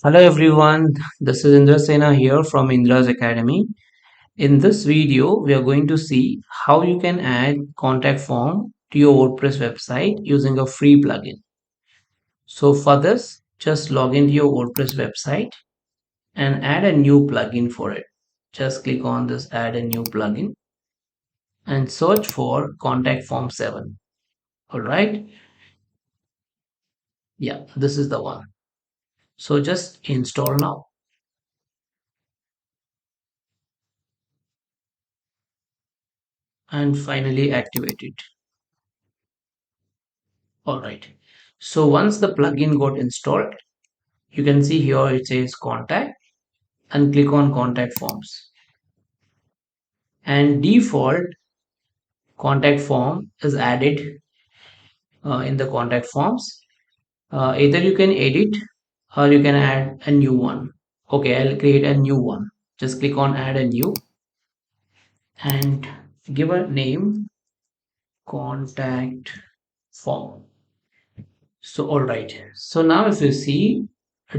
Hello everyone, this is Indra here from Indra's Academy. In this video, we are going to see how you can add contact form to your WordPress website using a free plugin. So for this, just log into your WordPress website and add a new plugin for it. Just click on this add a new plugin and search for contact form 7. All right. Yeah, this is the one. So just install now and finally activate it. All right. So once the plugin got installed, you can see here it says contact and click on contact forms. And default contact form is added in the contact forms. Either you can edit or you can add a new one. Okay, I'll create a new one. Just click on add a new and give a name contact form. So all right. So now if you see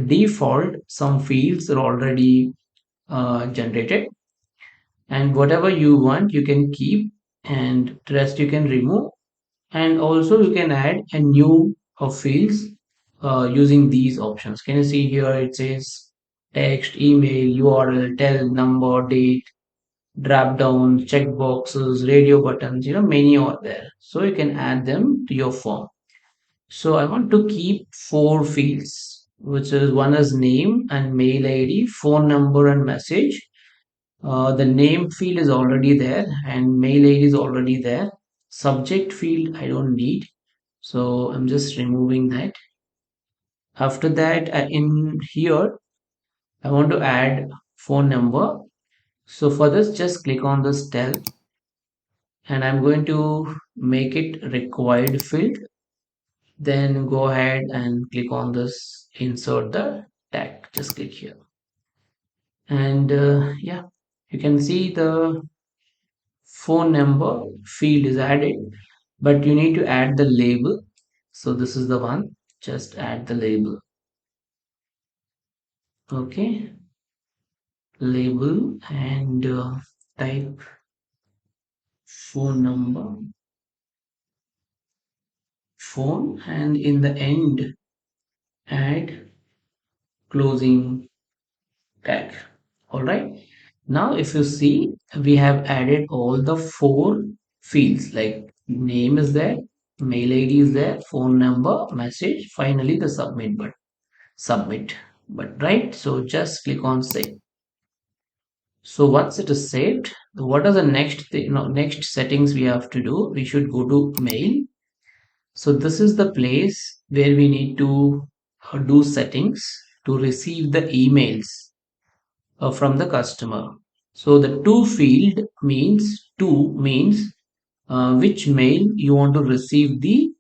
default, some fields are already generated, and whatever you want you can keep and the rest you can remove, and also you can add a new fields using these options. Can you see here it says text, email, URL, tell, number, date, drop down, check boxes, radio buttons, many are there, so you can add them to your form. So I want to keep four fields, which is one is name and mail ID, phone number and message. The name field is already there and mail ID is already there. Subject field I don't need, so I'm just removing that. After that, in here I want to add phone number. So for this, just click on this tell and I'm going to make it required field. Then go ahead and click on this insert the tag. Just click here and yeah, you can see the phone number field is added, but you need to add the label. So this is the one, just add the label. Okay, label and type phone number, phone, and in the end add closing tag. All right, now if you see we have added all the four fields, like name is there, mail ID is there, phone number, message, finally the submit. But right, so just click on save. So once it is saved, what are the next thing, next settings we have to do? We should go to mail. So this is the place where we need to do settings to receive the emails from the customer. So the to means which mail you want to receive the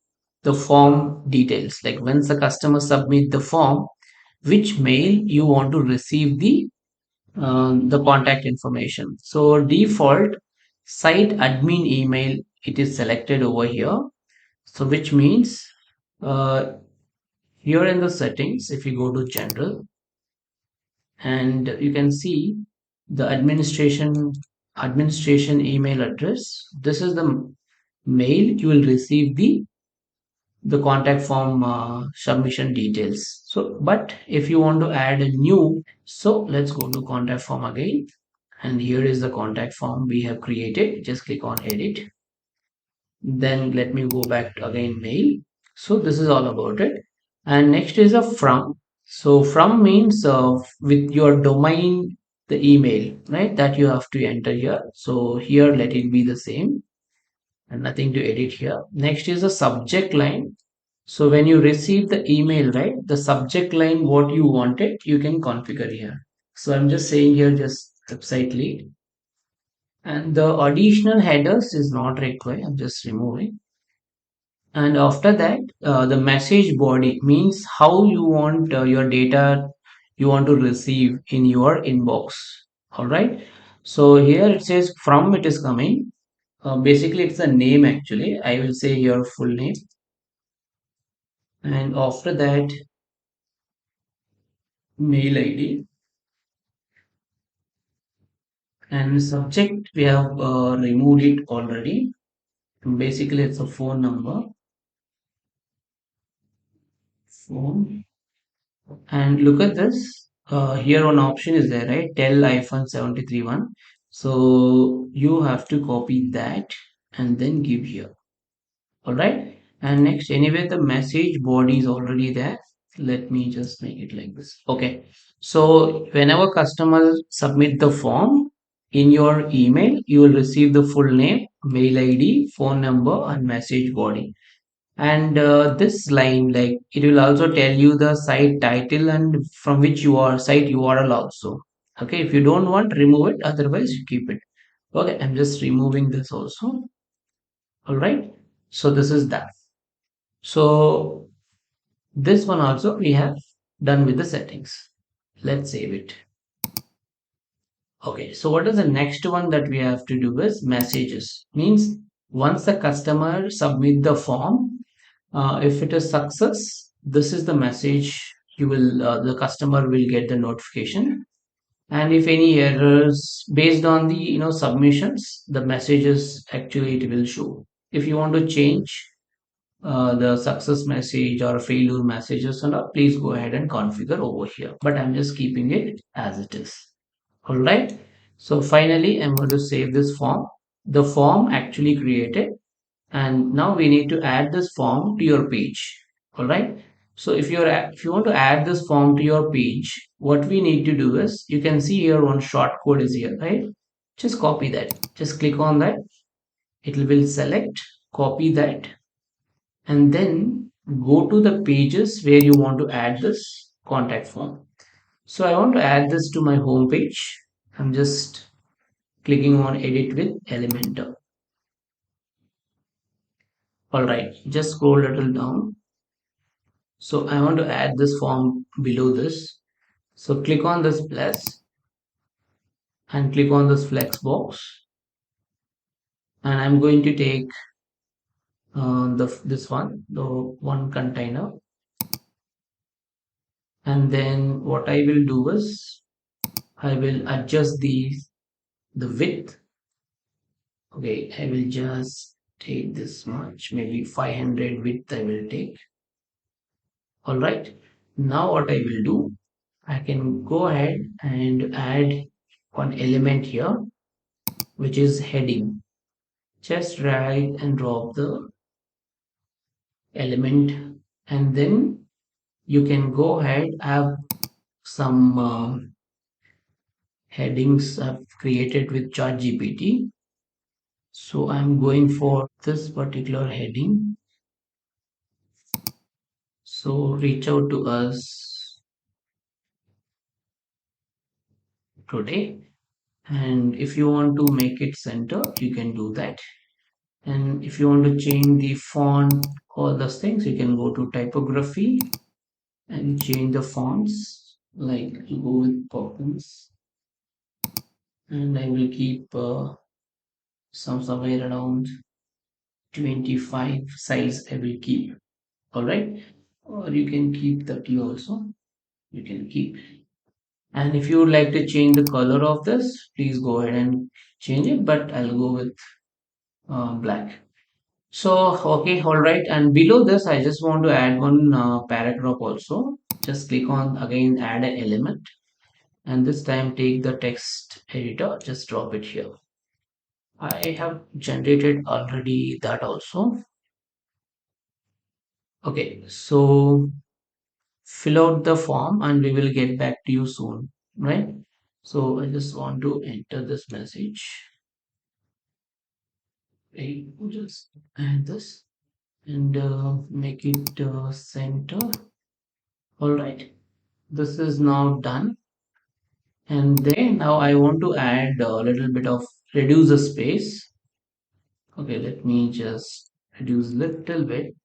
form details. Like once the customer submit the form, which mail you want to receive the contact information. So default site admin email, it is selected over here. So which means uh, here in the settings, if you go to general and you can see the administration email address. This is the mail you will receive the contact form submission details. So but if you want to add a new, so let's go to contact form again, and here is the contact form we have created. Just click on edit, then let me go back to again mail. So this is all about it. And next is a from. So from means with your domain, the email, right, that you have to enter here. So here let it be the same and nothing to edit here. Next is a subject line. So when you receive the email, right, the subject line what you wanted you can configure here. So I'm just saying here just website lead, and the additional headers is not required, I'm just removing. And after that, the message body means how you want your data you want to receive in your inbox. All right, so here it says from it is coming. Basically it's the name, actually I will say your full name, and after that mail ID, and subject we have removed it already. Basically, it's a phone number, phone. And look at this. Here one option is there, right? Tell iPhone 73 one. So you have to copy that and then give here. All right. And next, anyway, the message body is already there. Let me just make it like this. Okay. So whenever customers submit the form in your email, you will receive the full name, mail ID, phone number, and message body. And this line, like it will also tell you the site title and from which you are site URL also. Okay, if you don't want, remove it. Otherwise, you keep it. Okay, I'm just removing this also. All right. So this is that. So this one also we have done with the settings. Let's save it. Okay, so what is the next one that we have to do is messages. Means once the customer submit the form, if it is success, this is the message you will the customer will get the notification. And if any errors based on the submissions, the messages actually it will show. If you want to change the success message or failure messages and all, please go ahead and configure over here. But I'm just keeping it as it is. All right. So finally, I'm going to save this form. The form actually created, and now we need to add this form to your page. All right. So if you want to add this form to your page, what we need to do is you can see here one short code is here, right? Just copy that. Just click on that. It will select, copy that, and then go to the pages where you want to add this contact form. So I want to add this to my home page. I'm just clicking on edit with Elementor. All right, just scroll a little down. So I want to add this form below this. So click on this plus and click on this flex box, and I'm going to take this one, the one container, and then what I will do is I will adjust the width. Okay, I will just take this much, maybe 500 width I will take. All right. Now what I will do, I can go ahead and add one element here, which is heading. Just drag and drop the element, and then you can go ahead have some headings I've created with ChatGPT. So I'm going for this particular heading. So reach out to us today. And if you want to make it center, you can do that. And if you want to change the font, all those things, you can go to typography and change the fonts. Like go with Poppins, and I will keep somewhere around 25 size. I will keep. All right, or you can keep 30 also. You can keep. And if you would like to change the color of this, please go ahead and change it. But I'll go with black. So, okay, all right. And below this, I just want to add one paragraph also. Just click on again, add an element. And this time take the text editor, just drop it here. I have generated already that also. Okay, so fill out the form and we will get back to you soon, right? So I just want to enter this message. I just add this and make it center. All right, this is now done. And then now I want to add a little bit of reduce the space. Okay, let me just reduce little bit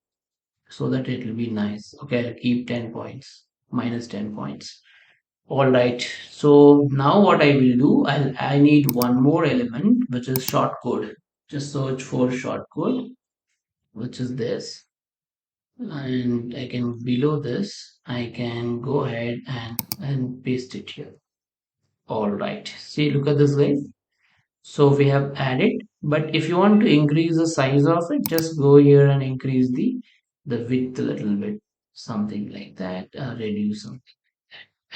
so that it will be nice. Okay, I'll keep 10 points, minus 10 points. All right. So now what I will do, I need one more element, which is shortcode. Just search for shortcode, which is this. and I can below this, I can go ahead and paste it here. All right. See, look at this guys. So we have added, but if you want to increase the size of it, just go here and increase the width a little bit, something like that, reduce something.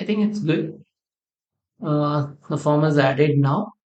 I think it's good. The form is added now.